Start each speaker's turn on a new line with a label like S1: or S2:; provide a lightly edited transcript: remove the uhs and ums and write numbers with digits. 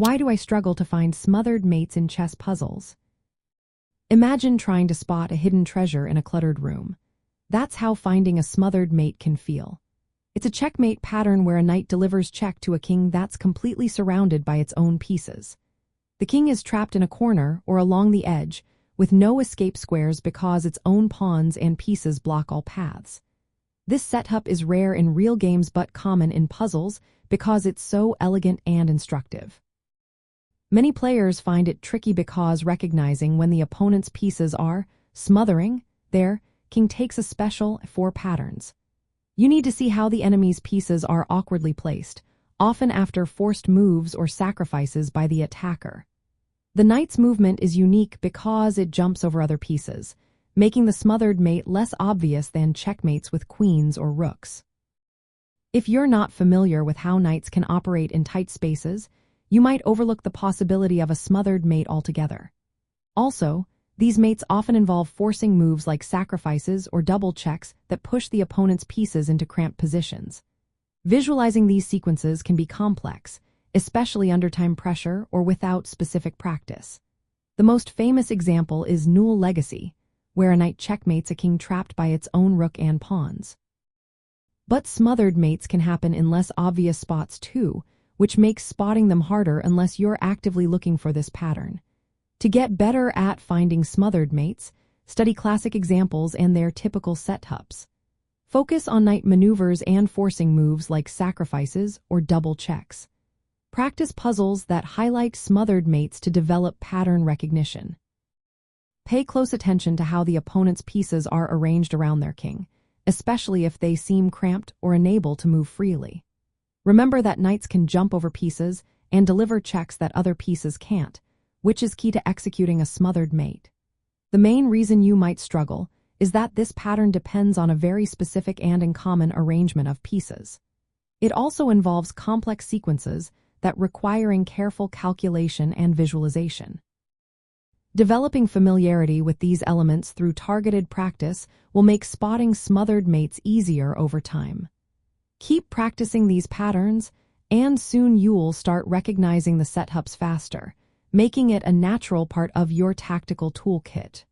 S1: Why do I struggle to find smothered mates in chess puzzles? Imagine trying to spot a hidden treasure in a cluttered room. That's how finding a smothered mate can feel. It's a checkmate pattern where a knight delivers check to a king that's completely surrounded by its own pieces. The king is trapped in a corner or along the edge, with no escape squares because its own pawns and pieces block all paths. This setup is rare in real games but common in puzzles because it's so elegant and instructive. Many players find it tricky because recognizing when the opponent's pieces are smothering their king takes a special 4 patterns. You need to see how the enemy's pieces are awkwardly placed, often after forced moves or sacrifices by the attacker. The knight's movement is unique because it jumps over other pieces, making the smothered mate less obvious than checkmates with queens or rooks. If you're not familiar with how knights can operate in tight spaces, you might overlook the possibility of a smothered mate altogether. Also, these mates often involve forcing moves like sacrifices or double checks that push the opponent's pieces into cramped positions. Visualizing these sequences can be complex, especially under time pressure or without specific practice. The most famous example is Null Legacy, where a knight checkmates a king trapped by its own rook and pawns. But smothered mates can happen in less obvious spots too, which makes spotting them harder unless you're actively looking for this pattern. To get better at finding smothered mates, study classic examples and their typical setups. Focus on knight maneuvers and forcing moves like sacrifices or double checks. Practice puzzles that highlight smothered mates to develop pattern recognition. Pay close attention to how the opponent's pieces are arranged around their king, especially if they seem cramped or unable to move freely. Remember that knights can jump over pieces and deliver checks that other pieces can't, which is key to executing a smothered mate. The main reason you might struggle is that this pattern depends on a very specific and uncommon arrangement of pieces. It also involves complex sequences that requiring careful calculation and visualization. Developing familiarity with these elements through targeted practice will make spotting smothered mates easier over time. Keep practicing these patterns, and soon you'll start recognizing the setups faster, making it a natural part of your tactical toolkit.